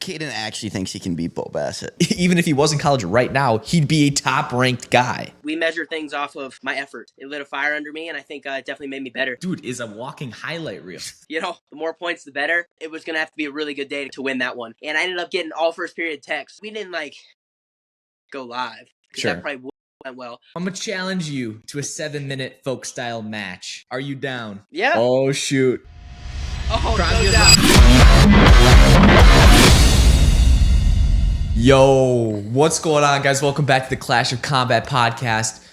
Cayden actually thinks he can beat Bo Bassett. Even if he was in college right now, he'd be a top-ranked guy. We measure things off of my effort. It lit a fire under me, and I think it definitely made me better. Dude is a walking highlight reel. You know, the more points, the better. It was going to have to be a really good day to win that one. And I ended up getting all first period texts. We didn't, go live. Sure. That probably went well. I'm going to challenge you to a 7-minute folk-style match. Are you down? Yeah. Oh, shoot. Oh, Crosby no is doubt. Yo, what's going on, guys? Welcome back to the Clash of Combat podcast.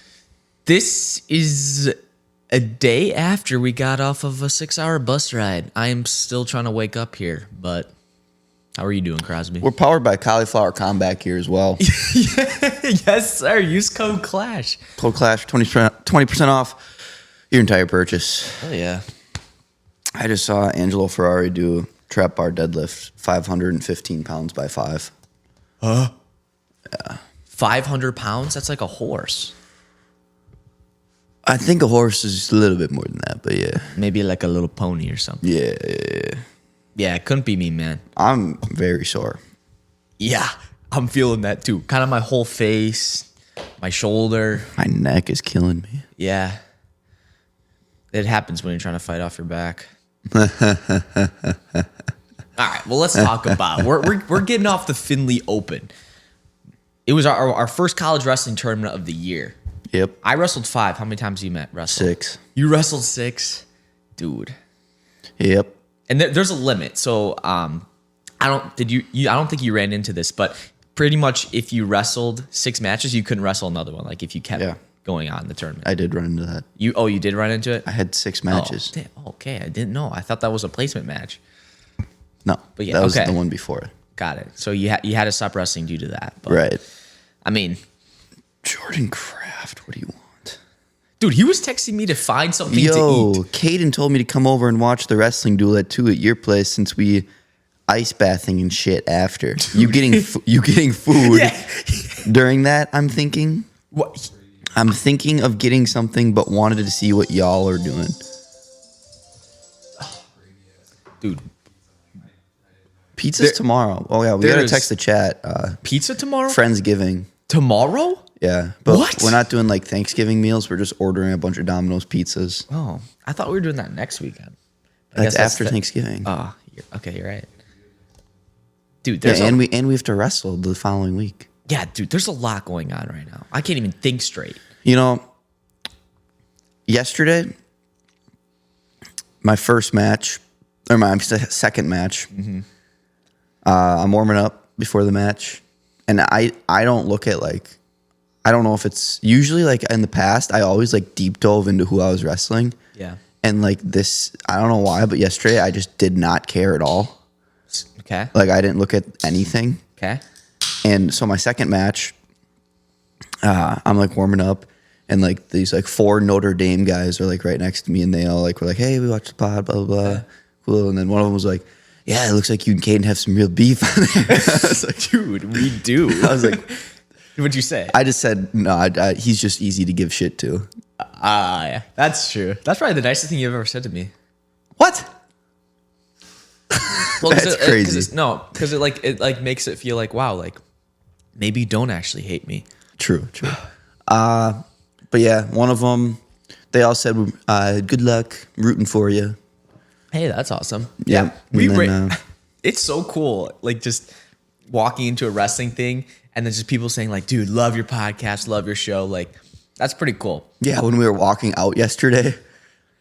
This is a day after we got off of a 6-hour bus ride. I am still trying to wake up here, but how are you doing, Crosby? We're powered by Cauliflower Combat here as well. Yes, sir. Use code CLASH. Code CLASH, 20% off your entire purchase. Oh, yeah. I just saw Angelo Ferrari do a trap bar deadlift, 515 pounds by 5. Huh? Yeah. 500 pounds? That's like a horse. I think a horse is just a little bit more than that, but yeah. Maybe like a little pony or something. Yeah. Yeah, it couldn't be me, man. I'm very sore. Yeah, I'm feeling that too. Kind of my whole face, my shoulder. My neck is killing me. Yeah. It happens when you're trying to fight off your back. All right, well, let's talk about it. We're getting off the Findlay Open. It was our first college wrestling tournament of the year. Yep. I wrestled 5. How many times you wrestled? 6. You wrestled 6? Dude. Yep. And there's a limit. So I don't think you ran into this, but pretty much if you wrestled 6 matches, you couldn't wrestle another one. Like if you kept going on in the tournament. I did run into that. You did run into it? I had 6 matches. Oh, okay, I didn't know. I thought that was a placement match. No, but yeah, that was the one before it. Got it. So you had to stop wrestling due to that. But, Right. I mean, Jordan Kraft, what do you want? Dude, he was texting me to find something to eat. Cayden told me to come over and watch the wrestling duel at 2 at your place since we ice bathing and shit after. Dude. You getting food during that, I'm thinking. What? I'm thinking of getting something, but wanted to see what y'all are doing. Dude. Pizza's tomorrow. Oh, yeah, we got to text the chat. Pizza tomorrow? Friendsgiving. Tomorrow? Yeah. But what? We're not doing like Thanksgiving meals. We're just ordering a bunch of Domino's pizzas. Oh, I thought we were doing that next weekend. That's after Thanksgiving. Oh, okay, you're right. Dude, and we have to wrestle the following week. Yeah, dude, there's a lot going on right now. I can't even think straight. You know, yesterday, my first match, or my second match, I'm warming up before the match, and I don't look at I don't know if it's usually in the past, I always deep dove into who I was wrestling. Yeah. And this, I don't know why, but yesterday I just did not care at all. Okay. I didn't look at anything. Okay. And so my second match, I'm warming up, and these 4 Notre Dame guys are right next to me, and they all were like, "Hey, we watched the pod, blah blah blah, yeah. Cool." And then one of them was like, "Yeah, it looks like you and Cayden have some real beef on there." I was like, "Dude, we do." I was like, "What'd you say?" I just said, "No, he's just easy to give shit to." Yeah, that's true. That's probably the nicest thing you've ever said to me. What? Well, that's crazy. Because it makes it feel wow, maybe you don't actually hate me. True. But yeah, one of them, they all said, "Good luck, rooting for you." Hey, that's awesome. Yeah. It's so cool. Just walking into a wrestling thing and then just people saying "Dude, love your podcast, love your show." That's pretty cool. Yeah, when we were walking out yesterday,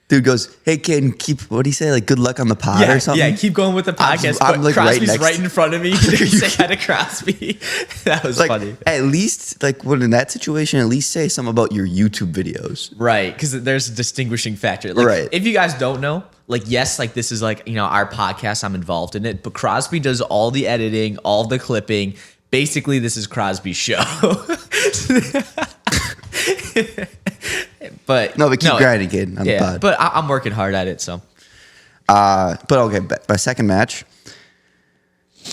dude goes, "Hey, Cayden, what do you say? Good luck on the pod or something?" Yeah, keep going with the podcast. I'm Crosby's right in front of me. Say hi to Crosby. That was funny. At least, when in that situation, at least say something about your YouTube videos. Right, because there's a distinguishing factor. Right. If you guys don't know, yes, this is our podcast. I'm involved in it, but Crosby does all the editing, all the clipping. Basically, this is Crosby's show. But keep grinding, kid, on the pod. But I'm working hard at it, so. But okay, my second match,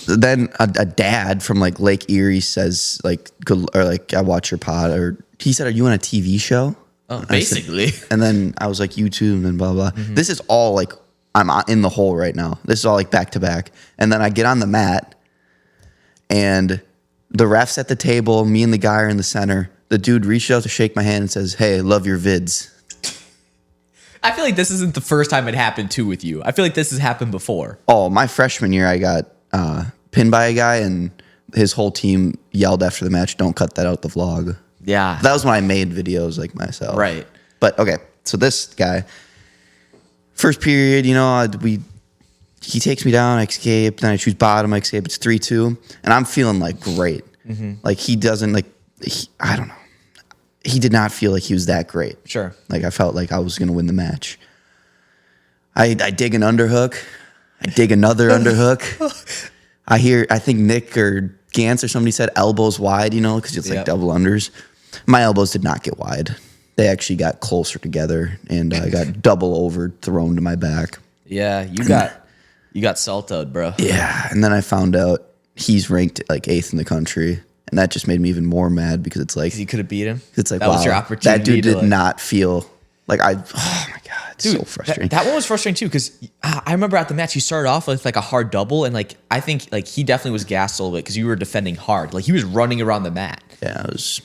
then a dad from Lake Erie says good, or I watch your pod, or he said, "Are you on a TV show?" Oh, basically. And then I was like, "YouTube," and then blah blah. Mm-hmm. This is all I'm in the hole right now. This is all back to back, and then I get on the mat. and the ref's at the table. Me and the guy are in the center. The dude reached out to shake my hand and says, "Hey, love your vids." I feel like this isn't the first time it happened too with you. I feel like this has happened before. Oh, my freshman year, I got pinned by a guy, and his whole team yelled after the match, "Don't cut that out the vlog." Yeah. That was when I made videos like myself. Right. But okay, so this guy, first period, he takes me down, I escape, then I choose bottom, I escape. It's 3-2, and I'm feeling like great. Like he doesn't I don't know. He did not feel like he was that great. Sure. Like I felt like I was gonna win the match. I dig an underhook. I dig another underhook. I think Nick or Gantz or somebody said elbows wide, because it's like double unders. My elbows did not get wide. They actually got closer together, and I got double overthrown to my back. Yeah, you got saltoed, bro. Yeah, and then I found out he's ranked like 8th in the country, and that just made me even more mad because it's like You could have beat him. it's like that wow, was your opportunity. that dude did to, not feel like I. Oh my god, it's Dude, so frustrating. That one was frustrating too because I remember at the match you started off with like a hard double, and like I think like he definitely was gassed a little bit because you were defending hard. Like he was running around the mat. Yeah, it was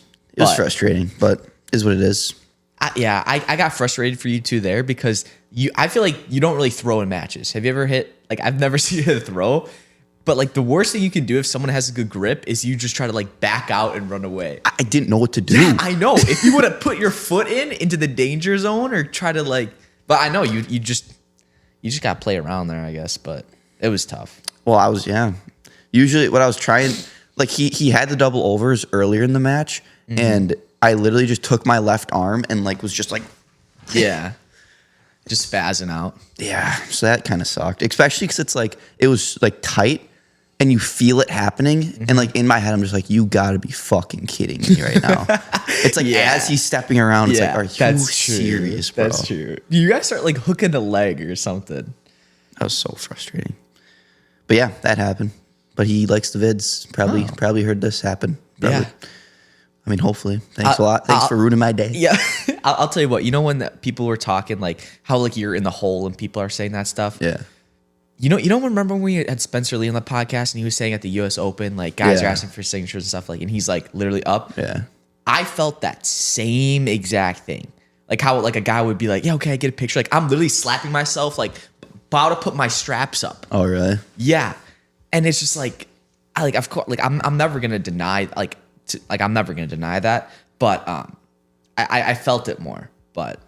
frustrating, but is what it is. I got frustrated for you too there because I feel like you don't really throw in matches. Have you ever hit, like I've never seen you throw, but like the worst thing you can do if someone has a good grip is you just try to like back out and run away. I didn't know what to do. Yeah, I know. If you would have put your foot into the danger zone or try to but I know you just got to play around there, I guess, but it was tough. Well, usually what I was trying, like he had the double overs earlier in the match, and I literally just took my left arm and like was just like, yeah, just spazzing out. yeah. So that kind of sucked, especially because it was like tight and you feel it happening. And like in my head, I'm just like, you gotta be fucking kidding me right now. It's like as he's stepping around, it's like, are you serious, bro? That's true. You guys start like hooking a leg or something. That was so frustrating. But yeah, that happened. But he likes the vids. Probably heard this happen. Probably. Yeah. I mean, hopefully. Thanks a lot. Thanks for ruining my day. Yeah. I'll tell you what, when people were talking like how like you're in the hole and people are saying that stuff. Yeah. You don't remember when we had Spencer Lee on the podcast and he was saying at the US Open, like guys are asking for signatures and stuff and he's like literally up. Yeah. I felt that same exact thing. Like how like a guy would be like, yeah, okay, I get a picture. Like I'm literally slapping myself, like about to put my straps up. Oh, really? Yeah. And it's just like, of course, like I'm never gonna deny I'm never gonna deny that, but I felt it more, but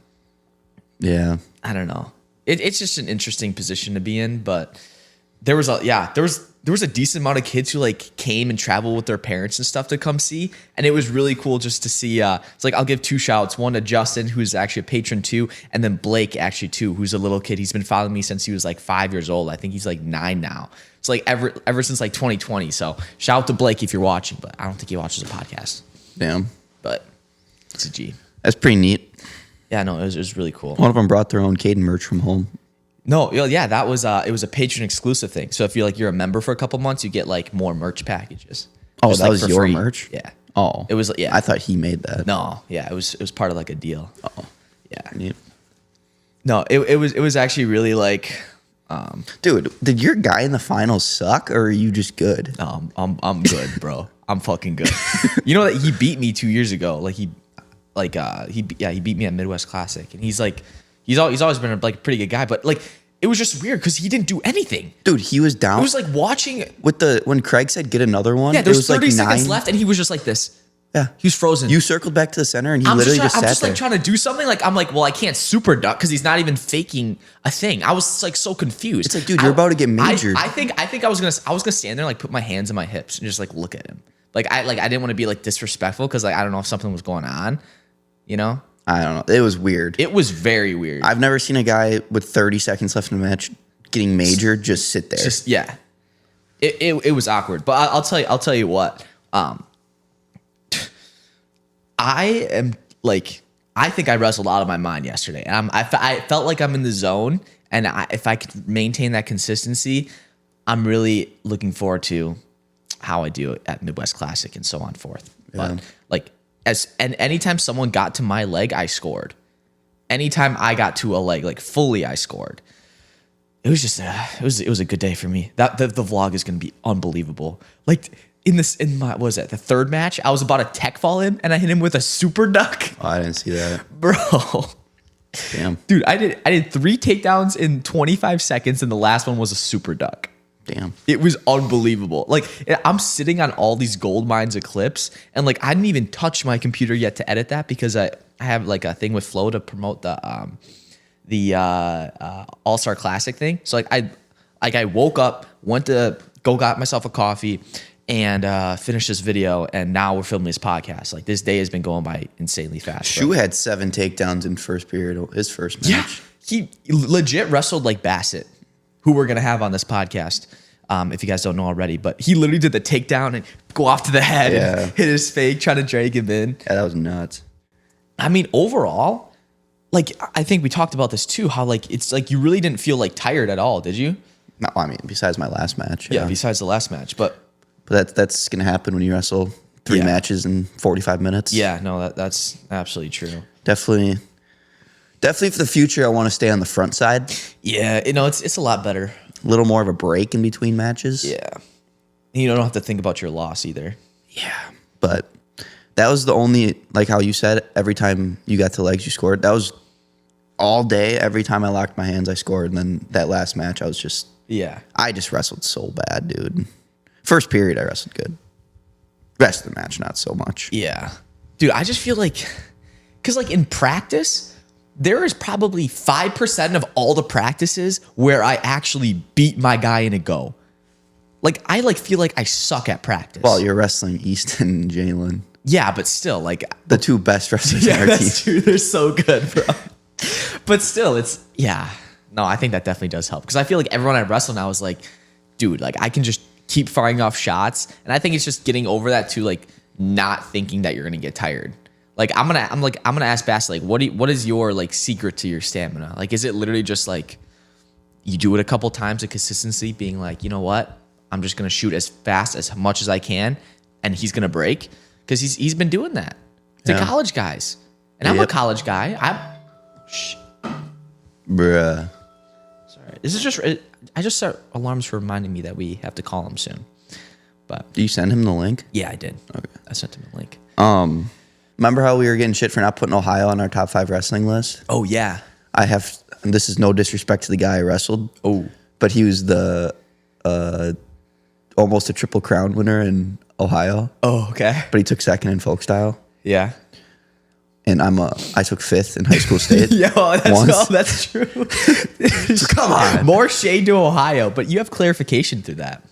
Yeah. I don't know. It's just an interesting position to be in, but there was a decent amount of kids who like came and traveled with their parents and stuff to come see, and it was really cool just to see. It's like I'll give 2 shouts, one to Justin, who's actually a patron too, and then Blake actually too, who's a little kid. He's been following me since he was like 5 years old. I think he's like 9 now. It's like ever since like 2020. So shout out to Blake if you're watching, but I don't think he watches the podcast. Damn. But it's a G. That's pretty neat. Yeah, no, it was really cool. One of them brought their own Cayden merch from home. No, yeah, that was it was a patron exclusive thing. So if you're a member for a couple months, you get like more merch packages. Oh, Just, that like, was for your free. merch? Yeah. Oh. It was I thought he made that. No, yeah, it was part of like a deal. Oh. Yeah. Neat. No, it was actually really like Dude, did your guy in the finals suck, or are you just good? I'm good, bro. I'm fucking good. You know that he beat me 2 years ago. Like he beat me at Midwest Classic, and he's always been like a pretty good guy, but like it was just weird because he didn't do anything. Dude, he was down. It was like watching when Craig said get another one. Yeah, it there's was 30 like seconds 9 left, and he was just like this. Yeah, he was frozen. You circled back to the center, and he I'm literally just sat there. like trying to do something. Like I'm like, well, I can't super duck because he's not even faking a thing. I was like so confused. It's like, dude, you're about to get majored. I think I was gonna stand there, like put my hands on my hips and just like look at him. I didn't want to be like disrespectful because like I don't know if something was going on. You know? I don't know. It was weird. It was very weird. I've never seen a guy with 30 seconds left in a match getting majored just sit there. Just yeah. It was awkward. But I'll tell you what. I think I wrestled out of my mind yesterday. And I felt like I'm in the zone, and if I could maintain that consistency, I'm really looking forward to how I do it at Midwest Classic and so on forth. Yeah. But like anytime someone got to my leg, I scored. Anytime I got to a leg, like fully, I scored. It was just it was a good day for me. That the vlog is gonna be unbelievable. Like what was it, the third match, I was about to tech fall him and I hit him with a super duck. Oh, I didn't see that. Bro. Damn. Dude, I did 3 takedowns in 25 seconds and the last one was a super duck. Damn. It was unbelievable. Like, I'm sitting on all these gold mines of clips and like I didn't even touch my computer yet to edit that because I have like a thing with Flow to promote the All-Star Classic thing. So like I woke up, went to go got myself a coffee and finished this video, and now we're filming this podcast. Like, this day has been going by insanely fast. Shu had 7 takedowns in first period, his first match. Yeah, he legit wrestled like Bassett, who we're gonna have on this podcast. If you guys don't know already, but he literally did the takedown and go off to the head and hit his fake, trying to drag him in. Yeah, that was nuts. I mean, overall, like, I think we talked about this too, how like it's like you really didn't feel like tired at all, did you? No, I mean, besides my last match. Yeah, besides the last match, but that's gonna happen when you wrestle 3 matches in 45 minutes. Yeah, no, that's absolutely true. Definitely for the future, I want to stay on the front side. Yeah, it's a lot better. A little more of a break in between matches. Yeah, you don't have to think about your loss either. Yeah, but that was the only, like how you said, every time you got to legs, you scored. That was all day. Every time I locked my hands, I scored. And then that last match, I just wrestled so bad, dude. First period, I wrestled good. Rest of the match, not so much. Yeah, dude, I just feel like, because like in practice, there is probably 5% of all the practices where I actually beat my guy in a go. Like, I like feel like I suck at practice. Well, you're wrestling Easton and Jalen. Yeah, but still, like, the 2 best wrestlers in our team. That's true. They're so good, bro. But still, no, I think that definitely does help. Because I feel like everyone I wrestle now is like, dude, like, I can just keep firing off shots. And I think it's just getting over that to like not thinking that you're gonna get tired. Like, I'm gonna ask Bass, like, what is your like secret to your stamina? Like, is it literally just like you do it a couple times of consistency, being like, you know what, I'm just gonna shoot as fast as much as I can, and he's gonna break? Because he's been doing that to college guys, and I'm a college guy. Bruh. Sorry, this is just I just set alarms for reminding me that we have to call him soon. But Do you send him the link? yeah, I did. Okay. I sent him a link. Remember how we were getting shit for not putting Ohio on our top 5 wrestling list? Oh yeah. And this is no disrespect to the guy I wrestled. Oh. But he was the almost a Triple Crown winner in Ohio. Oh, okay. But he took 2nd in folk style. Yeah. And I took 5th in high school state. That's true. Come on. More shade to Ohio, but you have clarification through that.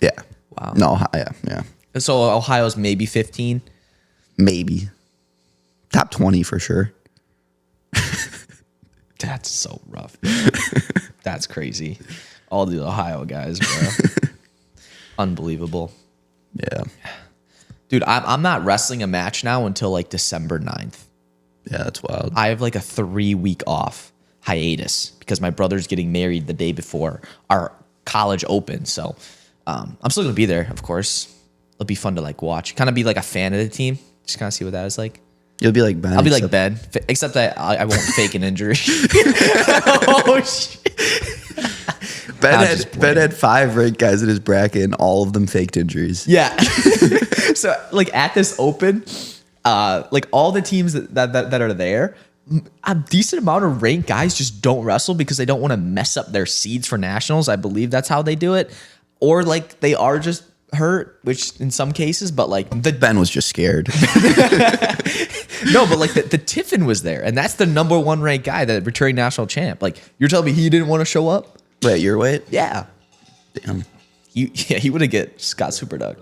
Yeah. Wow. No, yeah. So Ohio's maybe 15. Maybe. Top 20 for sure. That's so rough, bro. That's crazy. All the Ohio guys, bro. Unbelievable. Yeah. Dude, I'm not wrestling a match now until like December 9th. Yeah, that's wild. I have like a 3-week off hiatus because my brother's getting married the day before our college open. So I'm still going to be there, of course. It'll be fun to like watch. Kind of be like a fan of the team. Just kind of see what that is like. You'll be like Ben. I'll be like Ben, except that I won't fake an injury. Oh, shit. Ben had 5 ranked guys in his bracket, and all of them faked injuries. Yeah. So like at this open, like all the teams that are there, a decent amount of ranked guys just don't wrestle because they don't want to mess up their seeds for nationals. I believe that's how they do it. Or like they are just hurt, which in some cases, but like Ben was just scared. No, but like the Tiffin was there, and that's the number 1 ranked guy, the returning national champ. Like, you're telling me he didn't want to show up? Wait, your weight? Yeah. Damn. He would have get Scott Superdog.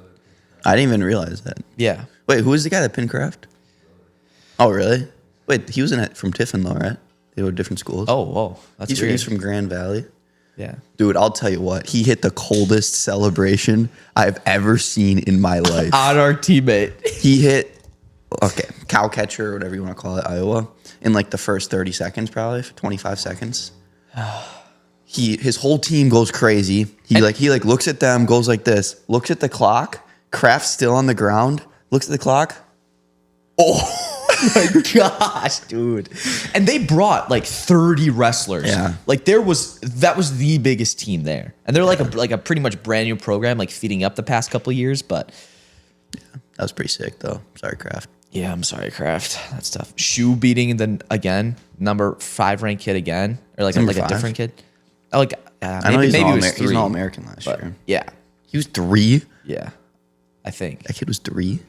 I didn't even realize that. Yeah. Wait, who was the guy that pinned Kraft? Oh, really? Wait, he was from Tiffin though, right? They were different schools. Oh, whoa. That's weird. He's from Grand Valley. Yeah. Dude, I'll tell you what. He hit the coldest celebration I've ever seen in my life. On our teammate. He hit, cow catcher or whatever you want to call it, Iowa, in like the first 30 seconds, probably 25 seconds. His whole team goes crazy. He looks at them, goes like this, looks at the clock. Kraft's still on the ground, looks at the clock. Oh. my gosh, dude. And they brought like 30 wrestlers. Yeah. Like that was the biggest team there. And they're like a pretty much brand new program, like feeding up the past couple of years. But That was pretty sick, though. Sorry, Kraft. yeah, I'm sorry, Kraft. That's tough. Shu beating then again, number 5 ranked kid again. Or like Number a five? different kid. Like I know he's maybe an it was He's 3. an All-American last But year. yeah. He was 3? Yeah. I think. That kid was 3?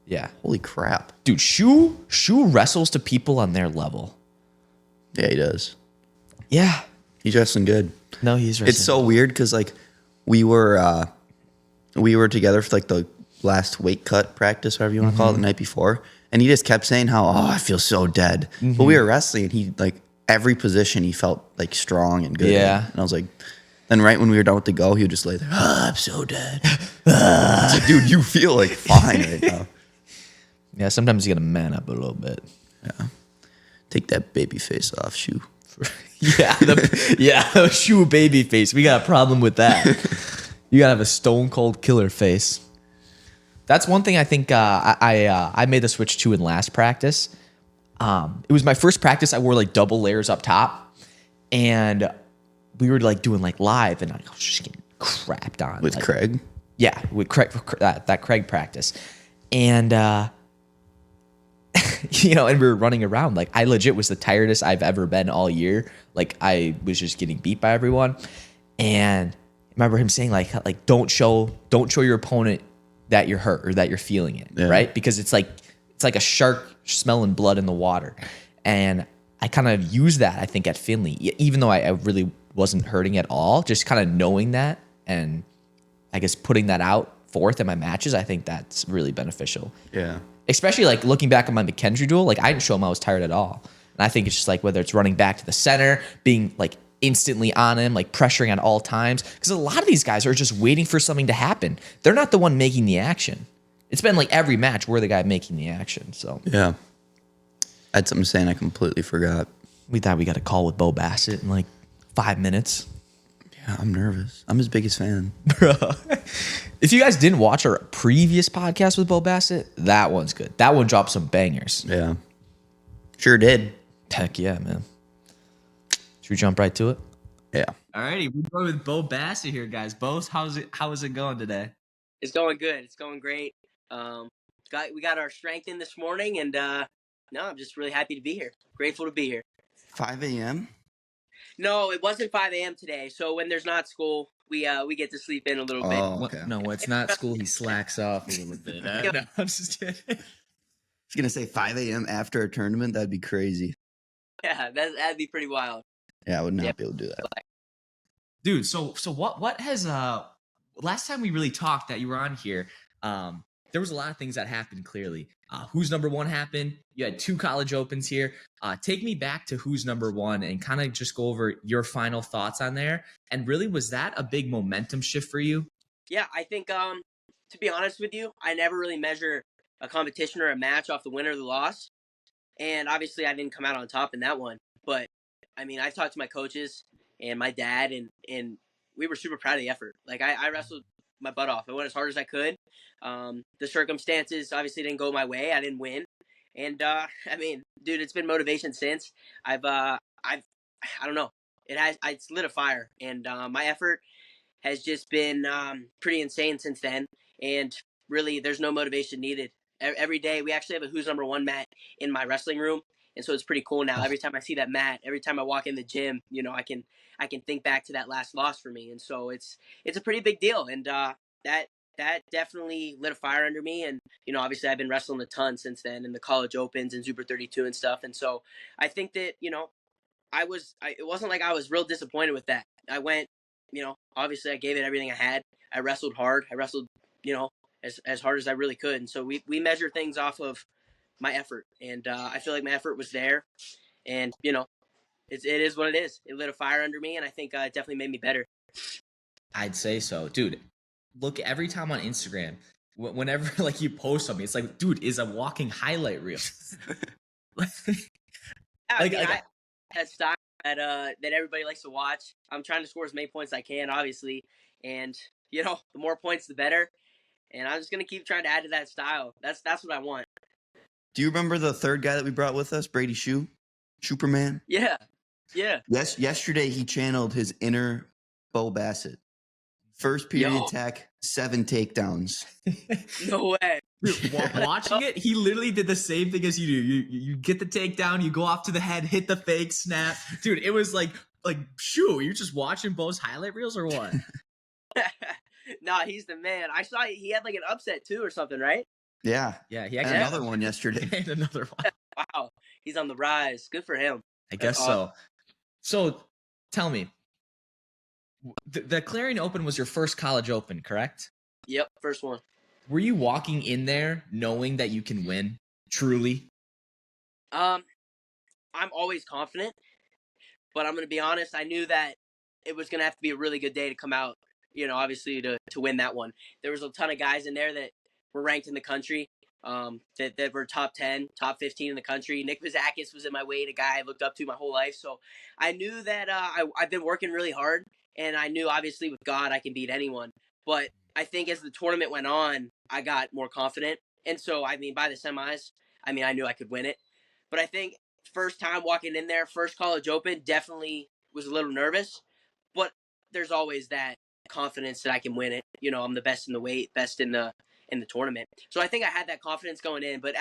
Yeah. Holy crap. Dude, Shu wrestles to people on their level. Yeah, he does. Yeah. He's wrestling good. No, he's wrestling. It's so weird because, like, we were together for, like, the last weight cut practice, whatever you want to call it, the night before. And he just kept saying how, I feel so dead. But we were wrestling, and he, like, every position he felt, like, strong and good. Yeah. And I was like, then right when we were done with the go, he would just lay there, I'm so dead. It's like, dude, you feel, like, fine right now. Yeah, sometimes you gotta man up a little bit. Take that baby face off, Shu. The Shu baby face. We got a problem with that. You gotta have a stone cold killer face. That's one thing I think I made the switch to in last practice. It was my first practice. I wore like double layers up top, and we were like doing like live, and I was just getting crapped on With like, Craig? Yeah, with Craig, that Craig practice, and you know, and we were running around. Like I legit was the tiredest I've ever been all year. Like I was just getting beat by everyone, and I remember him saying like don't show your opponent that you're hurt or that you're feeling it, right? Because it's like a shark smelling blood in the water, and I kind of used that I think at Finley, even though I really wasn't hurting at all. Just kind of knowing that and I guess putting that out forth in my matches, I think that's really beneficial. Yeah. Especially like looking back on my McKendry duel, like I didn't show him I was tired at all. And I think it's just like whether it's running back to the center, being like instantly on him, like pressuring at all times. Because a lot of these guys are just waiting for something to happen. They're not the one making the action. It's been like every match we're the guy making the action. So Yeah. I had something to say and I completely forgot. we thought we got a call with Bo Bassett in like 5 minutes. Yeah, I'm nervous. I'm his biggest fan. Bro. If you guys didn't watch our previous podcast with Bo Bassett, that one's good. That one dropped some bangers. Yeah. Sure did. Heck yeah, man. Should we jump right to it? Yeah. Alrighty, we're going with Bo Bassett here, guys. Bo, how is it going today? It's going good. It's going great. We got our strength in this morning, and no, I'm just really happy to be here. Grateful to be here. 5 a.m.? No, it wasn't 5 a.m. today. So when there's not school, we get to sleep in a little bit. Oh, okay. No, it's not school. He slacks off a little bit. No, I'm just kidding. I was going to say 5 a.m. after a tournament. That'd be crazy. Yeah, that'd be pretty wild. Yeah, I would not be able to do that. Dude, so what has last time we really talked that you were on here, there was a lot of things that happened clearly. Who's number one happened. You had 2 college opens here. Take me back to who's number one and kind of just go over your final thoughts on there. And really, was that a big momentum shift for you? Yeah, I think to be honest with you, I never really measure a competition or a match off the win or the loss. And obviously I didn't come out on top in that one. But I mean, I've talked to my coaches and my dad, and we were super proud of the effort. Like I wrestled my butt off. I went as hard as I could. The circumstances obviously didn't go my way. I didn't win. And I mean, dude, it's been motivation since. I don't know. It's lit a fire, and my effort has just been pretty insane since then. And really, there's no motivation needed. Every day, we actually have a Who's Number One mat in my wrestling room, and so it's pretty cool now. Every time I see that mat, every time I walk in the gym, you know, I can think back to that last loss for me, and so it's a pretty big deal. And that definitely lit a fire under me. And you know, obviously, I've been wrestling a ton since then in the college opens and Super 32 and stuff. And so I think that, you know, it wasn't like I was real disappointed with that. I went, you know, obviously I gave it everything I had. I wrestled hard. I wrestled, you know, as hard as I really could. And so we measure things off of my effort. And I feel like my effort was there. And, you know, it is what it is. It lit a fire under me, and I think it definitely made me better. I'd say so. Dude, look, every time on Instagram, whenever like you post something, it's like, dude, is a walking highlight reel. I that style that everybody likes to watch. I'm trying to score as many points as I can, obviously. And, you know, the more points, the better. And I'm just going to keep trying to add to that style. That's what I want. Do you remember the third guy that we brought with us, Brady Superman? Yeah. Yes. Yesterday he channeled his inner Bo Bassett. First period Yo. attack, 7 takedowns. No way. Dude, watching it, he literally did the same thing as you do. You get the takedown, you go off to the head, hit the fake, snap. Dude, it was like shoo, you're just watching Bo's highlight reels or what? Nah, he's the man. I saw he had like an upset too or something, right? Yeah. Yeah, he And actually another one yesterday. and another one. Wow. He's on the rise. Good for him. I guess so. So tell me, the Clarion Open was your first college open, correct? Yep, first one. Were you walking in there knowing that you can win? Truly? I'm always confident, but I'm gonna be honest. I knew that it was gonna have to be a really good day to come out. Obviously to win that one. There was a ton of guys in there that were ranked in the country. That were top 10, top 15 in the country. Nick Vizakis was in my weight, a guy I looked up to my whole life. So I knew that I've been working really hard, and I knew obviously with God I can beat anyone. But I think as the tournament went on, I got more confident. And so, by the semis, I knew I could win it. But I think first time walking in there, first college open, definitely was a little nervous. But there's always that confidence that I can win it. I'm the best in the weight, best in the tournament. So I think I had that confidence going in. But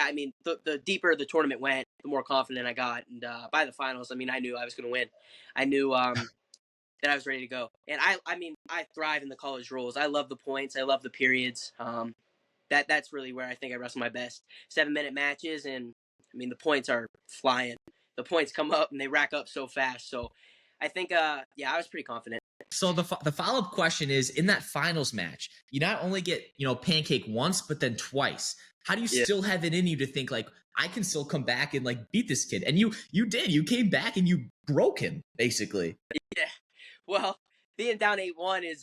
the deeper the tournament went, the more confident I got. And by the finals, I knew I was going to win. I knew that I was ready to go. And I thrive in the college rules. I love the points. I love the periods. That's really where I think I wrestle my best. 7-minute matches, and the points are flying. The points come up and they rack up so fast. So I think, I was pretty confident. So the follow-up question is, in that finals match, you not only get, pancake once, but then twice. How do you still have it in you to think like, I can still come back and like beat this kid? And you did. You came back and you broke him, basically. Yeah. Well, being down 8-1 is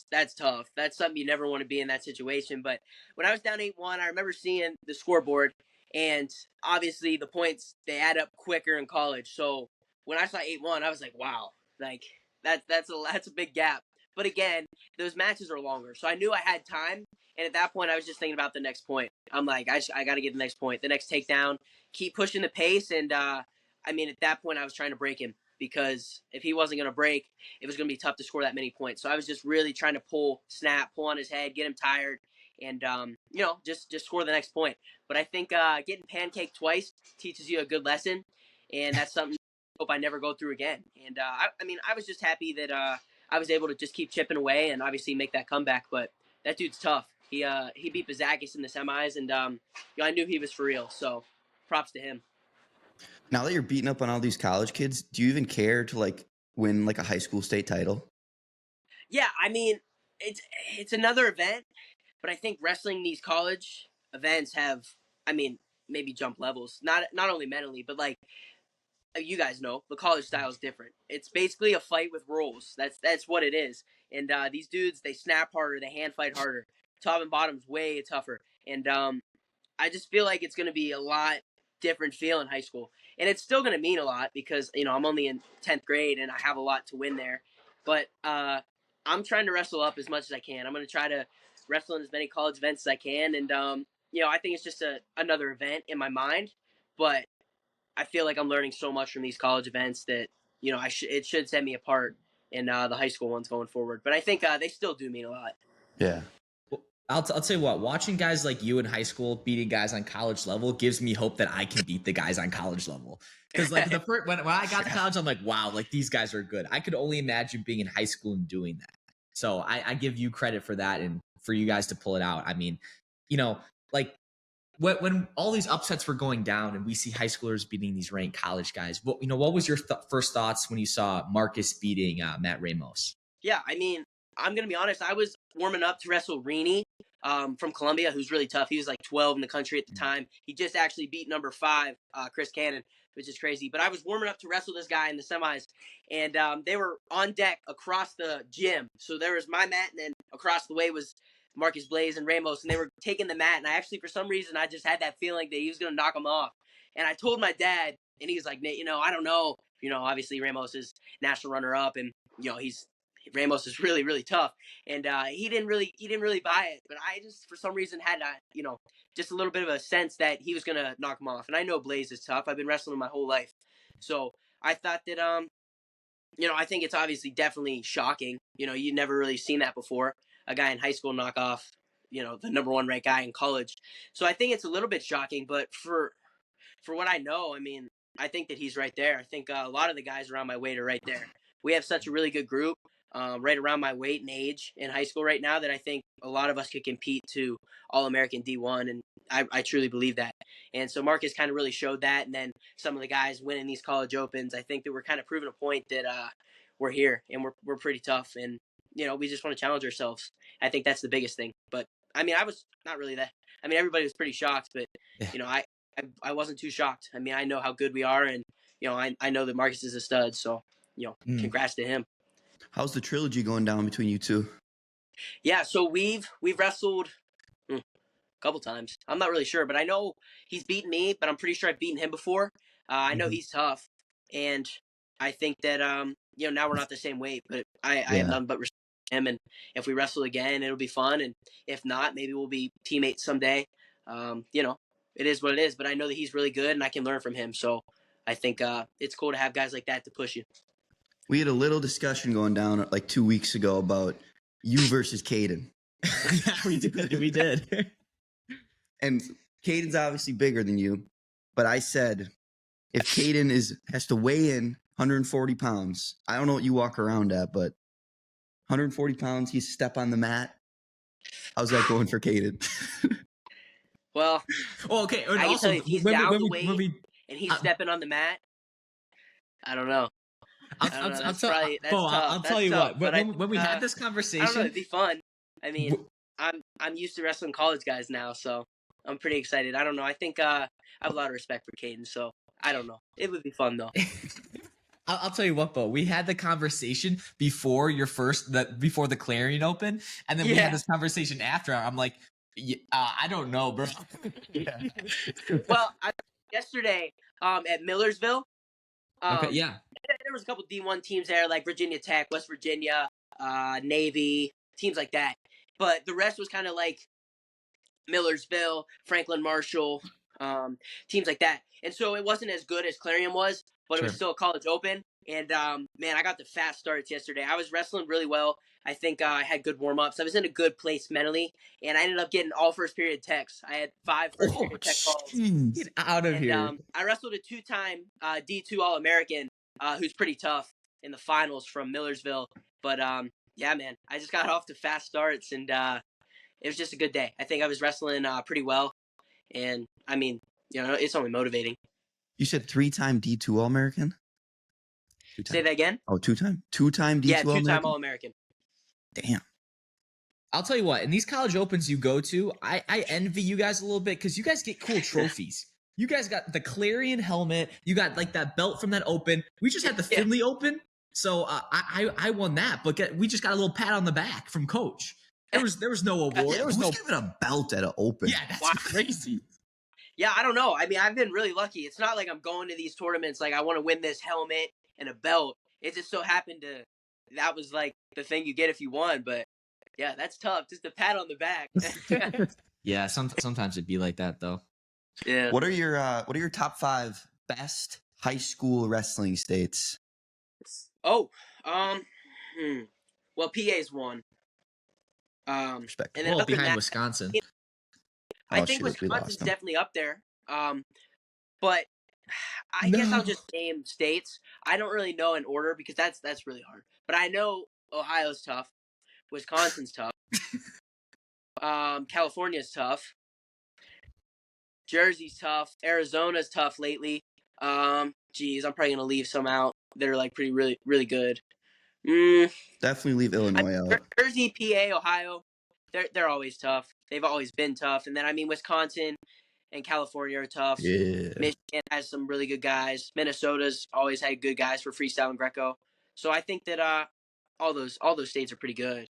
that's tough. That's something you never want to be in that situation. But when I was down 8-1, I remember seeing the scoreboard, and obviously the points, they add up quicker in college. So when I saw 8-1, I was like, wow, like that's a big gap. But again, those matches are longer, so I knew I had time. And at that point, I was just thinking about the next point. I'm like, I got to get the next point, the next takedown, keep pushing the pace. And at that point, I was trying to break him, because if he wasn't going to break, it was going to be tough to score that many points. So I was just really trying to pull on his head, get him tired, and just score the next point. But I think getting pancaked twice teaches you a good lesson, and that's something I hope I never go through again. And I was just happy that I was able to just keep chipping away and obviously make that comeback. But that dude's tough. He beat Bazakis in the semis, and I knew he was for real. So props to him. Now that you're beating up on all these college kids, do you even care to like win like a high school state title? Yeah, it's another event, but I think wrestling these college events have, maybe jump levels. Not only mentally, but like you guys know, the college style is different. It's basically a fight with rules. That's what it is. And these dudes, they snap harder, they hand fight harder. Top and bottom's way tougher. And I just feel like it's going to be a lot different feel in high school. And it's still going to mean a lot because, I'm only in 10th grade and I have a lot to win there. But I'm trying to wrestle up as much as I can. I'm going to try to wrestle in as many college events as I can. And, I think it's just another event in my mind. But I feel like I'm learning so much from these college events that, it should set me apart in the high school ones going forward. But I think they still do mean a lot. Yeah. I'll tell you what, watching guys like you in high school beating guys on college level gives me hope that I can beat the guys on college level. Because like when I got to college, I'm like, wow, like these guys are good. I could only imagine being in high school and doing that. So I give you credit for that and for you guys to pull it out. Like when all these upsets were going down and we see high schoolers beating these ranked college guys, what was your first thoughts when you saw Marcus beating Matt Ramos? Yeah, I'm going to be honest. I was warming up to wrestle Rini from Colombia, who's really tough. He was like 12 in the country at the time. He just actually beat number 5, Chris Cannon, which is crazy. But I was warming up to wrestle this guy in the semis, and they were on deck across the gym. So there was my mat, and then across the way was Marcus Blaze and Ramos, and they were taking the mat. And I actually, for some reason, I just had that feeling that he was going to knock him off. And I told my dad, and he was like, Nate, I don't know. Obviously Ramos is national runner-up, and, he's Ramos is really, really tough. And he didn't really buy it. But I just, for some reason, had, just a little bit of a sense that he was going to knock him off. And I know Blaze is tough. I've been wrestling my whole life. So I thought that, I think it's obviously definitely shocking. You never really seen that before. A guy in high school knock off, the number one ranked guy in college. So I think it's a little bit shocking. But for what I know, I mean, I think that he's right there. I think a lot of the guys around my weight are right there. We have such a really good group right around my weight and age in high school right now that I think a lot of us could compete to All-American D1, and I truly believe that. And so Marcus kind of really showed that, and then some of the guys winning these college opens, I think that we're kind of proving a point that we're here, and we're pretty tough, and we just want to challenge ourselves. I think that's the biggest thing. But I mean, I was not really that. I mean, everybody was pretty shocked, but I wasn't too shocked. I mean, I know how good we are, and I know that Marcus is a stud. So congrats to him. How's the trilogy going down between you two? Yeah, so we've wrestled a couple times. I'm not really sure, but I know he's beaten me, but I'm pretty sure I've beaten him before. I know he's tough, and I think that now we're not the same weight, but I have none but respect for him. And if we wrestle again, it'll be fun, and if not, maybe we'll be teammates someday. It is what it is, but I know that he's really good, and I can learn from him. So I think it's cool to have guys like that to push you. We had a little discussion going down like 2 weeks ago about you versus Cayden. We did. And Cayden's obviously bigger than you, but I said if Cayden has to weigh in 140 pounds, I don't know what you walk around at, but 140 pounds, he's step on the mat. How's that going for Cayden? Well, okay. And I can also, tell you, if he's down the weight and he's stepping on the mat, I don't know. I'll tell you what. When we had this conversation, I don't know. It'd be fun. I mean, I'm used to wrestling college guys now, so I'm pretty excited. I don't know. I think I have a lot of respect for Cayden, so I don't know. It would be fun though. I'll tell you what, Bo. We had the conversation before before the Clarion Open, and then we had this conversation after. I'm like, I don't know, bro. Well, yesterday at Millersville. Okay, yeah. There was a couple D1 teams there, like Virginia Tech, West Virginia, Navy, teams like that. But the rest was kind of like Millersville, Franklin Marshall, teams like that. And so it wasn't as good as Clarion was, but it was still a college open. And, man, I got the fast starts yesterday. I was wrestling really well. I think I had good warm-ups. I was in a good place mentally, and I ended up getting all first period techs. I had 5 first period tech calls. Get out of here. I wrestled a 2-time D2 All-American who's pretty tough in the finals from Millersville. But, yeah, man, I just got off to fast starts, and it was just a good day. I think I was wrestling pretty well, and, I mean, it's only motivating. You said 3-time D2 All-American? Say that again? Oh, 2-time? 2-time D2 Yeah, All-American? 2-time All-American. Damn. I'll tell you what, in these college opens you go to, I envy you guys a little bit because you guys get cool trophies. You guys got the Clarion helmet. You got like that belt from that open. We just had the Finley Open. So I won that, but we just got a little pat on the back from coach. There was no award. There was Who's giving a belt at an open? Yeah, that's crazy. Yeah, I don't know. I mean, I've been really lucky. It's not like I'm going to these tournaments like I want to win this helmet and a belt. It just so happened that was like the thing you get if you won. But yeah, that's tough. Just a pat on the back. Yeah, sometimes it'd be like that though. Yeah. What are your top 5 best high school wrestling states? Oh, well, PA's one. Respect. And then Well, other than behind that, Wisconsin. I think Wisconsin's definitely up there. But I guess I'll just name states. I don't really know in order because that's really hard. But I know Ohio's tough. Wisconsin's tough. California's tough. Jersey's tough. Arizona's tough lately. I'm probably gonna leave some out that are like pretty really really good. Definitely leave Illinois out. Jersey, PA, Ohio, they're always tough. They've always been tough. And then Wisconsin and California are tough. Yeah. Michigan has some really good guys. Minnesota's always had good guys for freestyle and Greco. So I think that all those states are pretty good.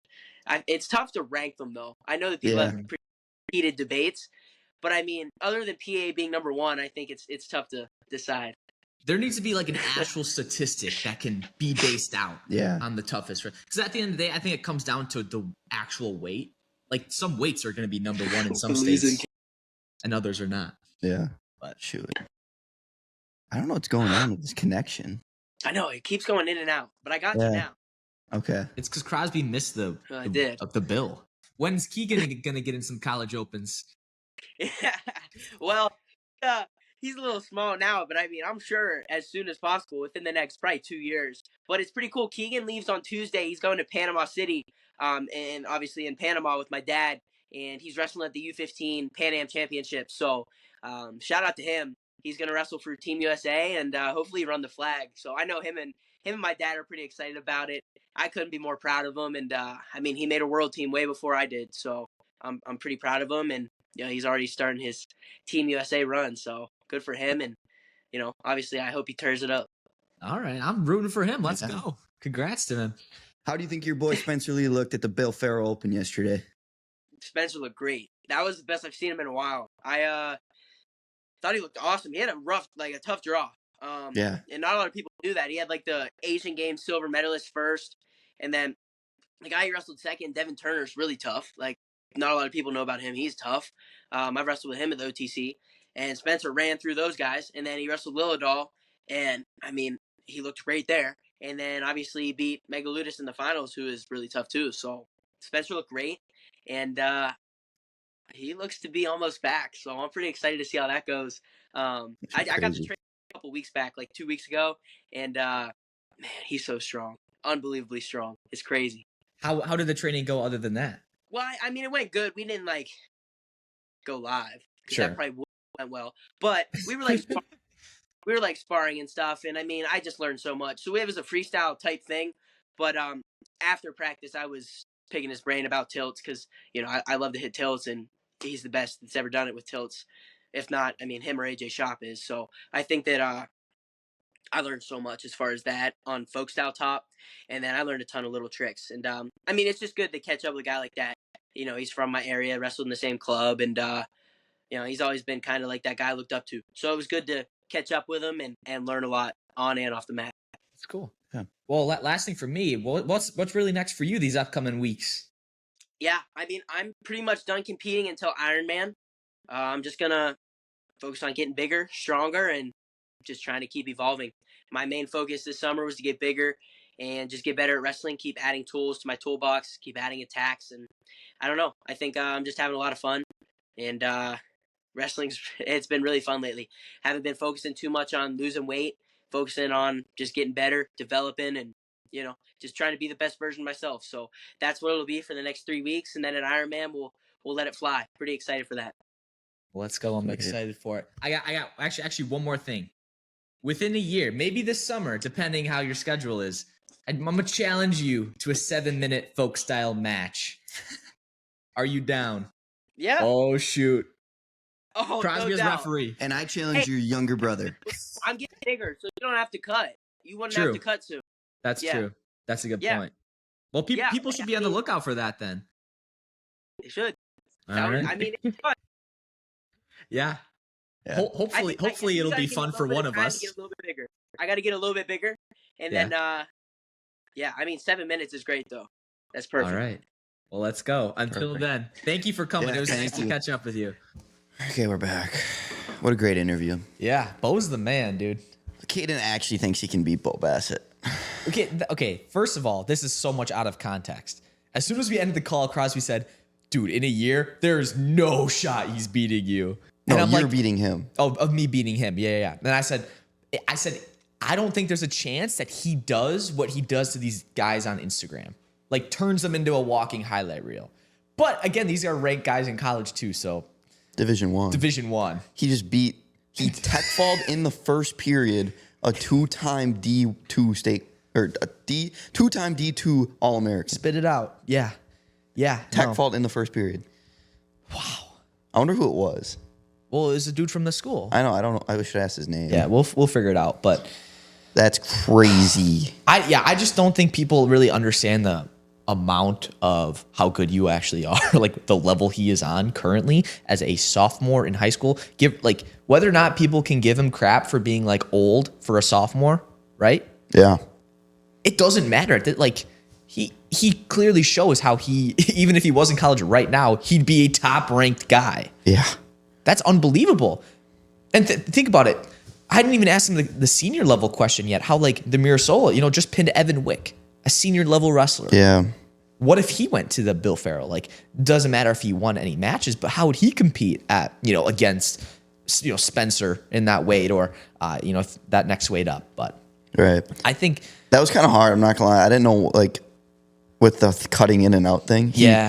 It's tough to rank them though. I know that people have pretty heated debates, but I mean, other than PA being number 1, I think it's tough to decide. There needs to be like an actual statistic that can be based out on the toughest. Because at the end of the day, I think it comes down to the actual weight. Like some weights are going to be number one in some states and others are not. Yeah. But shoot. I don't know what's going on with this connection. I know it keeps going in and out, but I got you now. Okay. It's because Crosby missed the bill. When's Keegan gonna get in some college opens? Yeah. Well, he's a little small now, but I mean, I'm sure as soon as possible within the next probably 2 years. But it's pretty cool. Keegan leaves on Tuesday. He's going to Panama City, and obviously in Panama with my dad, and he's wrestling at the U15 Pan Am Championship. So shout out to him. He's going to wrestle for Team USA and hopefully run the flag. So I know him and my dad are pretty excited about it. I couldn't be more proud of him. And I mean, he made a world team way before I did. So I'm pretty proud of him. And he's already starting his Team USA run. So good for him. And obviously, I hope he tears it up. All right, I'm rooting for him. Let's go. Congrats to him. How do you think your boy Spencer Lee looked at the Bill Farrell Open yesterday? Spencer looked great. That was the best I've seen him in a while. I thought he looked awesome. He had a tough draw. And not a lot of people do that. He had like the Asian Games silver medalist first, and then the guy he wrestled second, Devin Turner's really tough. Like not a lot of people know about him. He's tough. I've wrestled with him at the OTC, and Spencer ran through those guys, and then he wrestled Lilladal, and I mean he looked great there. And then obviously he beat Megaludis in the finals, who is really tough too. So Spencer looked great, and he looks to be almost back. So I'm pretty excited to see how that goes. I got the train a couple weeks back, like 2 weeks ago, and man, he's so strong, unbelievably strong. It's crazy. How did the training go other than that? Well, I mean, it went good. We didn't like go live. Sure. That probably went well, but we were like sparring and stuff. And I mean, I just learned so much. So it was a freestyle type thing. But after practice, I was picking his brain about tilts because I love to hit tilts, and he's the best that's ever done it with tilts. If not, I mean, him or AJ Shop is. So I think that I learned so much as far as that on folk style top, and then I learned a ton of little tricks. And I mean, it's just good to catch up with a guy like that. He's from my area, wrestled in the same club, and he's always been kind of like that guy I looked up to. So it was good to catch up with him and learn a lot on and off the mat. That's cool. Yeah. Well, last thing for me, what's really next for you these upcoming weeks? Yeah, I mean, I'm pretty much done competing until Ironman. I'm just gonna focus on getting bigger, stronger, and just trying to keep evolving. My main focus this summer was to get bigger and just get better at wrestling, keep adding tools to my toolbox, keep adding attacks. And I don't know, I think I'm just having a lot of fun. And it's been really fun lately. Haven't been focusing too much on losing weight, focusing on just getting better, developing, and just trying to be the best version of myself. So that's what it'll be for the next 3 weeks. And then at Ironman, we'll let it fly. Pretty excited for that. Let's go. I'm excited for it. I got actually one more thing. Within a year, maybe this summer, depending how your schedule is, I'm going to challenge you to a 7-minute folk style match. Are you down? Yeah. Oh, shoot. Oh, Crosby as referee. And I challenge your younger brother. I'm getting bigger, so you don't have to cut. You wouldn't have to cut soon. That's true. That's a good point. Well, people should be on the lookout for that then. They should. All right. I mean, it's fun. Yeah. Hopefully it'll be fun for one of us. I got to get a little bit bigger. And then, I mean, 7 minutes is great, though. That's perfect. All right. Well, let's go. Until then, thank you for coming. It was nice to catch up with you. Okay, we're back. What a great interview. Yeah, Bo's the man, dude. Cayden actually thinks he can beat Bo Bassett. Okay. First of all, this is so much out of context. As soon as we ended the call, Crosby said, dude, in a year, there's no shot he's beating you. No, you're beating him. Oh, of me beating him. Yeah. And I said, I don't think there's a chance that he does what he does to these guys on Instagram. Like, turns them into a walking highlight reel. But, again, these are ranked guys in college, too, so. Division One. He tech-falled in the first period a two-time D2 state, or two-time D2 All-American. Spit it out. Yeah. Tech-falled in the first period. Wow. I wonder who it was. Well, it was a dude from the school. I know. I don't know. I should ask his name. Yeah, we'll figure it out. But that's crazy. I just don't think people really understand the amount of how good you actually are, like the level he is on currently as a sophomore in high school. Whether or not people can give him crap for being like old for a sophomore, right? Yeah. It doesn't matter. Like he clearly shows how he, even if he was in college right now, he'd be a top ranked guy. Yeah. That's unbelievable. And think about it. I hadn't even asked him the senior level question yet. How like the Mirasola, just pinned Evan Wick, a senior level wrestler. Yeah. What if he went to the Bill Farrell? Like, doesn't matter if he won any matches, but how would he compete at, against, Spencer in that weight or, that next weight up? But right. I think that was kind of hard. I'm not gonna lie. I didn't know, like, with the cutting in and out thing. People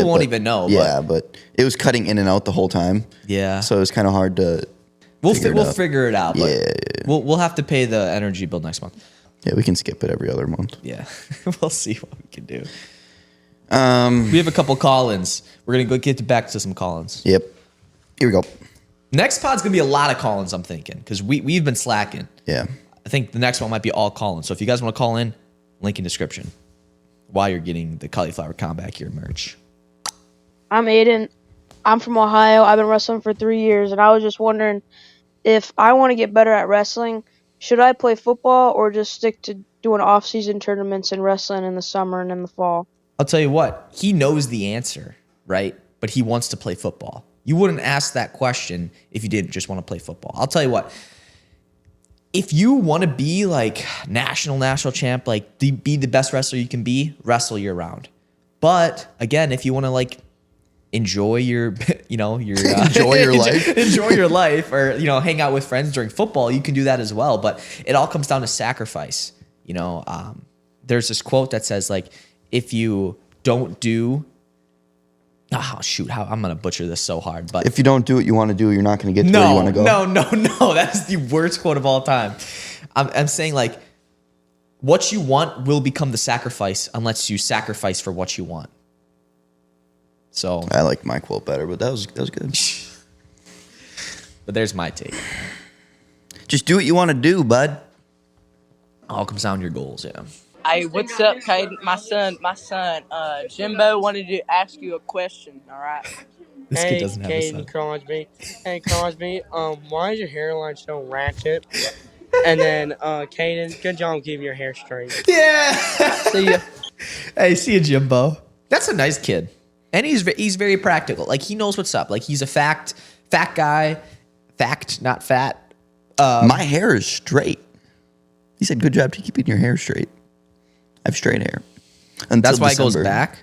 won't even know. Yeah, but it was cutting in and out the whole time. Yeah. So it was kind of hard to. We'll figure it out. But Yeah. We'll have to pay the energy bill next month. Yeah, we can skip it every other month. Yeah, we'll see what we can do. We have a couple call-ins. We're gonna go get back to some call-ins. Yep. Here we go. Next pod's gonna be a lot of call-ins. I'm thinking because we've been slacking. Yeah. I think the next one might be all call-ins. So if you guys want to call in, link in description. While you're getting the Cauliflower Combat Gear merch. I'm Aiden. I'm from Ohio. I've been wrestling for 3 years, and I was just wondering if I want to get better at wrestling, should I play football or just stick to doing off-season tournaments and wrestling in the summer and in the fall? I'll tell you what, he knows the answer, right? But he wants to play football. You wouldn't ask that question if you didn't just want to play football. I'll tell you what, if you want to be like national champ, like be the best wrestler you can be, wrestle year round. But again, if you want to like enjoy your, enjoy your life, enjoy your life, or hang out with friends during football, you can do that as well. But it all comes down to sacrifice. There's this quote that says like, if you don't do, I'm gonna butcher this so hard. But if you don't do what you want to do, you're not going to get to where you want to go. No, that's the worst quote of all time. I'm saying like, what you want will become the sacrifice unless you sacrifice for what you want. So I like my quote better, but that was good. But there's my take. Just do what you want to do, bud. All comes down to your goals, yeah. Hey, what's up, Cayden? My son, Jimbo wanted to ask you a question, all right? This kid doesn't have a son. Crosby. Hey, Crosby, why is your hairline so ratchet? And then, Cayden, good job keeping your hair straight. Yeah. See ya. Hey, see you, Jimbo. That's a nice kid. And he's very practical. Like, he knows what's up. Like, he's a fat guy. Fact, not fat. My hair is straight. He said, good job to keeping your hair straight. I have straight hair. That's why it goes back?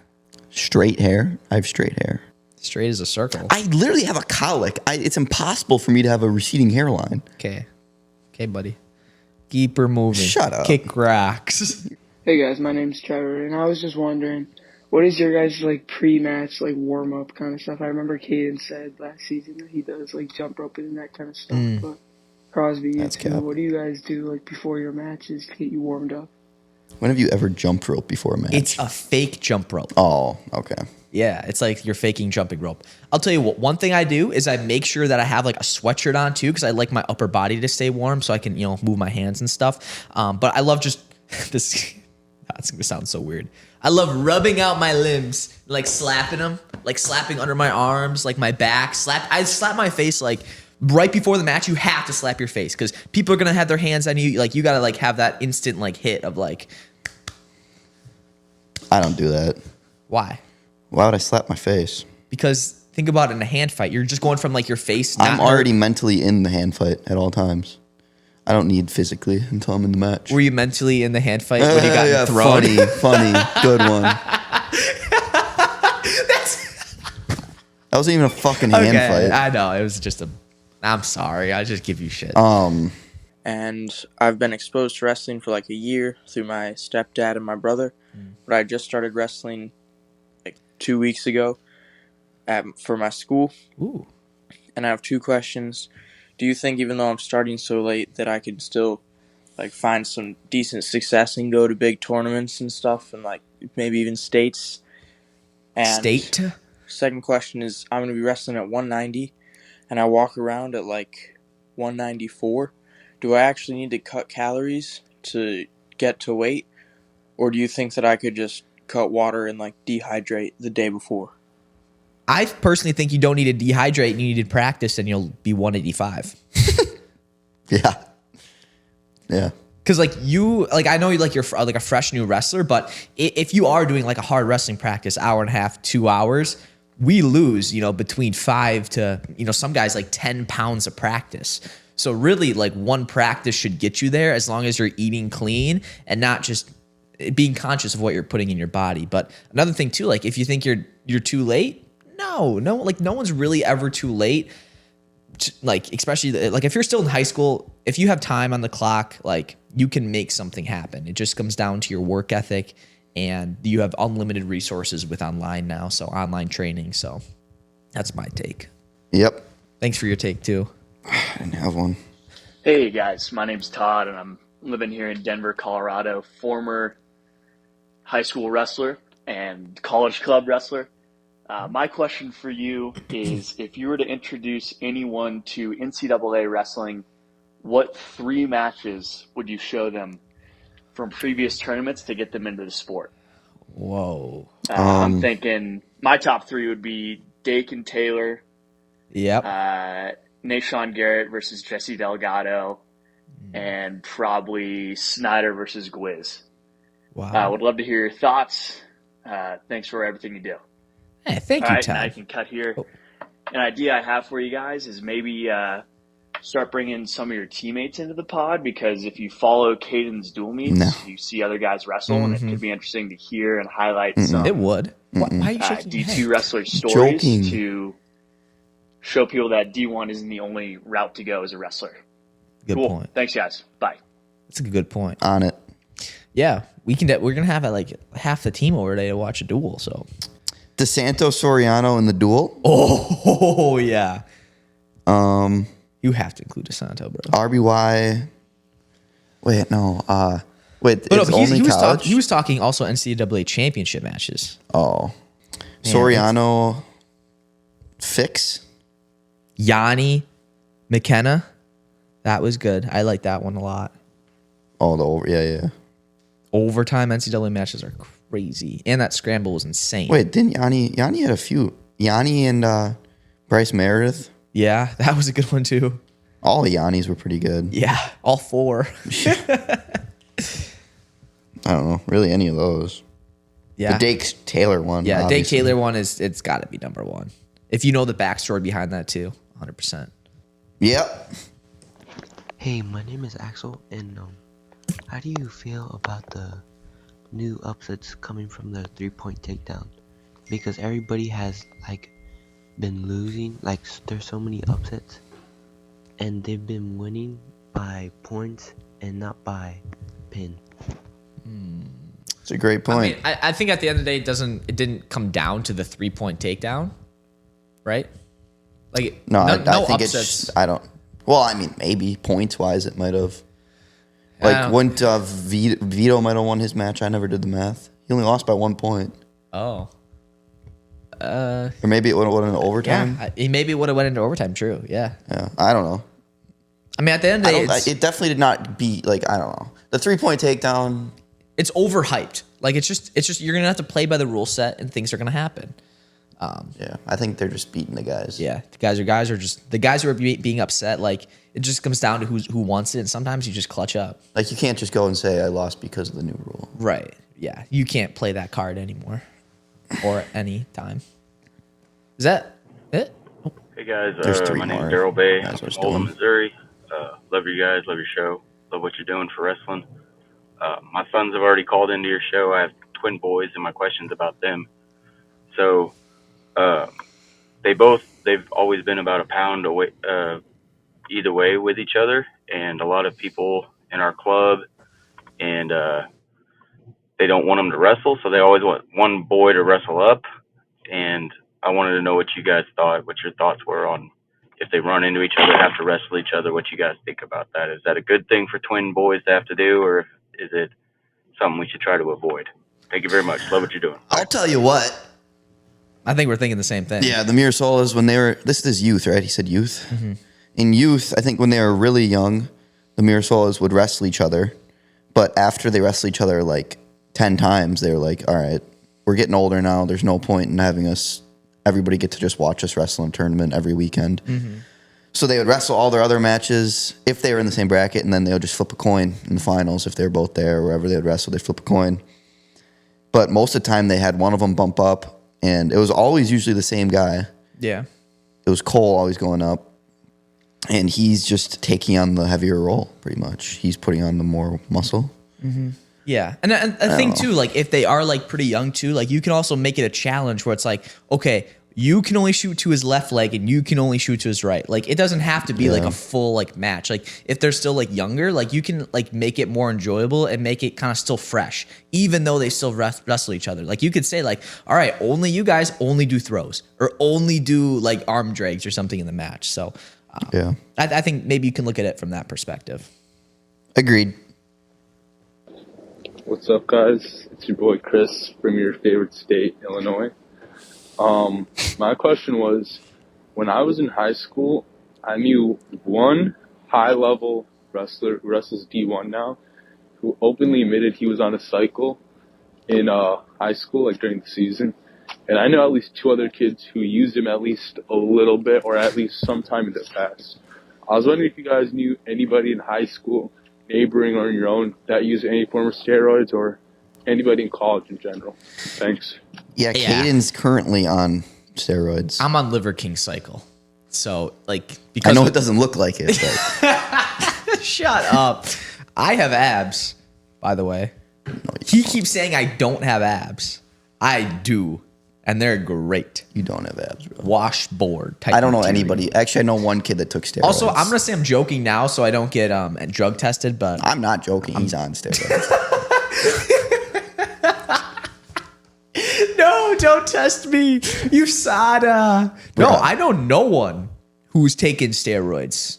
Straight hair. I have straight hair. Straight as a circle. I literally have a colic. It's impossible for me to have a receding hairline. Okay, buddy. Keep her moving. Shut up. Kick rocks. Hey guys, my name's Trevor, and I was just wondering, what is your guys' like pre-match like warm-up kind of stuff? I remember Cayden said last season that he does like jump roping and that kind of stuff. But Crosby, you too, what do you guys do like before your matches to get you warmed up? When have you ever jumped rope before a match? It's a fake jump rope. Oh, okay. Yeah, it's like you're faking jumping rope. I'll tell you what, one thing I do is I make sure that I have like a sweatshirt on too, because I like my upper body to stay warm so I can, move my hands and stuff. But I love just this. That's going to sound so weird. I love rubbing out my limbs, like slapping them, like slapping under my arms, like my back. I slap my face like right before the match. You have to slap your face because people are going to have their hands on you. Like you got to like have that instant like hit of like. I don't do that. Why? Why would I slap my face? Because think about it in a hand fight. You're just going from like your face. I'm already mentally in the hand fight at all times. I don't need physically until I'm in the match. Were you mentally in the hand fight when you got thrown? Funny. Good one. That wasn't even a fucking hand fight. I know. It was just I'm sorry. I just give you shit. And I've been exposed to wrestling for like a year through my stepdad and my brother. But I just started wrestling like 2 weeks ago for my school. Ooh. And I have two questions. Do you think even though I'm starting so late that I can still like find some decent success and go to big tournaments and stuff and like maybe even states? And second question is, I'm going to be wrestling at 190 and I walk around at like 194. Do I actually need to cut calories to get to weight? Or do you think that I could just cut water and like dehydrate the day before? I personally think you don't need to dehydrate and you need to practice and you'll be 185. Yeah. Yeah. Because I know you're like a fresh new wrestler, but if you are doing like a hard wrestling practice, hour and a half, 2 hours, we lose, between 5 to, some guys like 10 pounds of practice. So really like one practice should get you there as long as you're eating clean and not just being conscious of what you're putting in your body. But another thing too, like if you think you're too late, no, like no one's really ever too late. Like, especially like if you're still in high school, if you have time on the clock, like you can make something happen. It just comes down to your work ethic, and you have unlimited resources with online now. So online training. So that's my take. Yep. Thanks for your take too. I didn't have one. Hey guys, my name's Todd and I'm living here in Denver, Colorado, former high school wrestler and college club wrestler. My question for you is, if you were to introduce anyone to NCAA wrestling, what 3 matches would you show them from previous tournaments to get them into the sport? Whoa. I'm thinking my top 3 would be Dake and Taylor. Yep. Nashawn Garrett versus Jesse Delgado, and probably Snyder versus Gwiz. Wow. Would love to hear your thoughts. Thanks for everything you do. Hey, thank you, All right, Todd. now I can cut here. An idea I have for you guys is maybe start bringing some of your teammates into the pod, because if you follow Cayden's dual meets, you see other guys wrestle, and it could be interesting to hear and highlight some It would. Why are you shaking your D2 head? wrestler stories Joking. to show people that D1 isn't the only route to go as a wrestler. Good Cool. point. Thanks, guys. Bye. That's a good point. On it. Yeah, we're gonna have like half the team over today to watch a duel. So. DeSanto Soriano in the duel. Oh yeah. You have to include DeSanto, bro. RBY. Wait, no. Wait, But it's no, only college? he was talking also NCAA championship matches. Oh. Soriano. Fix. Yanni McKenna. That was good. I like that one a lot. Oh, yeah. Overtime NCAA matches are crazy. And that scramble was insane. Wait, didn't Yanni had a few. Yanni and Bryce Meredith. Yeah, that was a good one too. All the Yannis were pretty good. Yeah, all 4. I don't know. Really, any of those. Yeah. The Dake Taylor one. Yeah, Dake obviously. Taylor one it's got to be number 1. If you know the backstory behind that too, 100%. Yep. Hey, my name is Axel, and how do you feel about the new upsets coming from the 3-point takedown? Because everybody has been losing, there's so many upsets, and they've been winning by points and not by pin. It's a great point. I mean, I think at the end of the day, it didn't come down to the 3-point takedown, right? Like no, I think upsets. it's. I don't. Well, I mean, maybe points wise, it might have. Wouldn't Vito might have won his match? I never did the math. He only lost by 1 point. Oh. Or maybe it would have went into overtime. Yeah, maybe it would have went into overtime. True. Yeah. Yeah, I don't know. I mean, at the end of the day, It definitely did not beat. I don't know. The 3-point takedown. it's overhyped. It's just you're gonna have to play by the rule set, and things are gonna happen. Yeah, I think they're just beating the guys. Yeah, the guys are just the guys who are being upset. It just comes down to who wants it, and sometimes you just clutch up. You can't just go and say I lost because of the new rule. Right. Yeah, you can't play that card anymore, or at any time. Is that it? Hey guys, There's 3 my more. name's Daryl Bay. That's I'm what from it's Oldham, doing. Missouri. Love you guys, love your show, love what you're doing for wrestling. My sons have already called into your show. I have twin boys, and my question's about them. So, they've always been about a pound away, either way with each other, and a lot of people in our club, and they don't want them to wrestle, so they always want one boy to wrestle up. And I wanted to know what you guys thought, what your thoughts were on if they run into each other, have to wrestle each other, what you guys think about that. Is that a good thing for twin boys to have to do, or is it something we should try to avoid? Thank you very much. Love what you're doing. I'll tell you what. I think we're thinking the same thing. Yeah, the Mirasolas, when they were, this is youth, right? He said youth. Mm-hmm. In youth, I think when they were really young, the Mirasolas would wrestle each other. But after they wrestle each other, 10 times, they were like, all right, we're getting older now. There's no point in having everybody get to just watch us wrestle in a tournament every weekend. Mm-hmm. So they would wrestle all their other matches if they were in the same bracket, and then they would just flip a coin in the finals. If they were both there, wherever they would wrestle, they'd flip a coin. But most of the time, they had one of them bump up, and it was always usually the same guy. Yeah. It was Cole always going up, and he's just taking on the heavier role, pretty much. He's putting on the more muscle. Mm-hmm. Yeah. And a thing, too, like, if they are, like, pretty young, too, like, you can also make it a challenge where it's like, okay, you can only shoot to his left leg and you can only shoot to his right. Like, it doesn't have to be like a full like match. Like, if they're still like younger, like you can like make it more enjoyable and make it kind of still fresh, even though they still wrestle each other. Like, you could say like, all right, only you guys only do throws or only do like arm drags or something in the match. So I think maybe you can look at it from that perspective. Agreed. What's up, guys? It's your boy Chris from your favorite state, Illinois. My question was, when I was in high school, I knew one high-level wrestler who wrestles D1 now, who openly admitted he was on a cycle in high school, like during the season. And I know at least 2 other kids who used him at least a little bit, or at least sometime in the past. I was wondering if you guys knew anybody in high school, neighboring or your own, that used any form of steroids, or anybody in college in general. Thanks. Yeah, Cayden's currently on steroids. I'm on Liver King cycle. So, like, because I know it doesn't look like it, but shut up. I have abs, by the way. No, he keeps saying I don't have abs. I do. And they're great. You don't have abs, bro. Washboard type. I don't know material. anybody. Actually, I know one kid that took steroids. Also, I'm going to say I'm joking now so I don't get drug tested, but I'm not joking. He's on steroids. No, don't test me, you sada. No, I know no one who's taken steroids.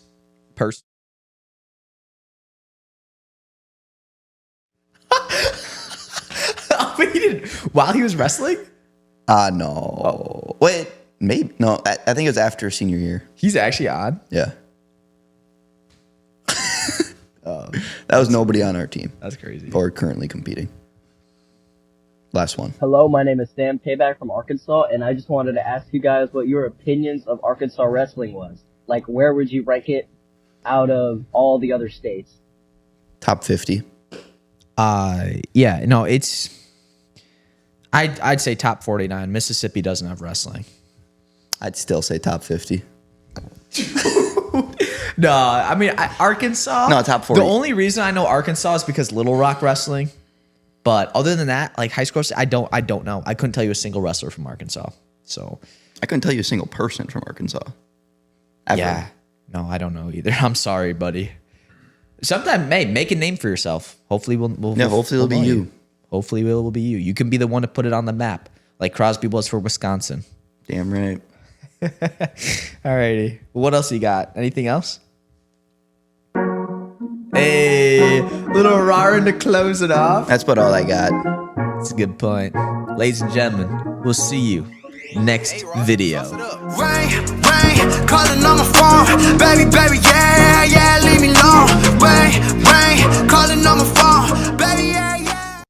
While he was wrestling? No. Oh. Wait, maybe. No, I think it was after senior year. He's actually on? Yeah. That was nobody on our team. That's crazy. Or currently competing. Last one. Hello, my name is Sam Payback from Arkansas, and I just wanted to ask you guys what your opinions of Arkansas wrestling was. Like, where would you rank it out of all the other states? Top 50. Yeah, no, it's... I'd say top 49. Mississippi doesn't have wrestling. I'd still say top 50. No, I mean, Arkansas... No, top 40. The only reason I know Arkansas is because Little Rock wrestling. But other than that, like high school, I don't know. I couldn't tell you a single wrestler from Arkansas. So I couldn't tell you a single person from Arkansas. Ever. Yeah. No, I don't know either. I'm sorry, buddy. Sometime, make a name for yourself. Hopefully hopefully it'll be you. Hopefully it will be you. You can be the one to put it on the map, like Crosby was for Wisconsin. Damn right. Alrighty. What else you got? Anything else? Hey, little rarin to close it off. That's about all I got. That's a good point. Ladies and gentlemen, we'll see you next video. Rain, calling on my phone. Baby,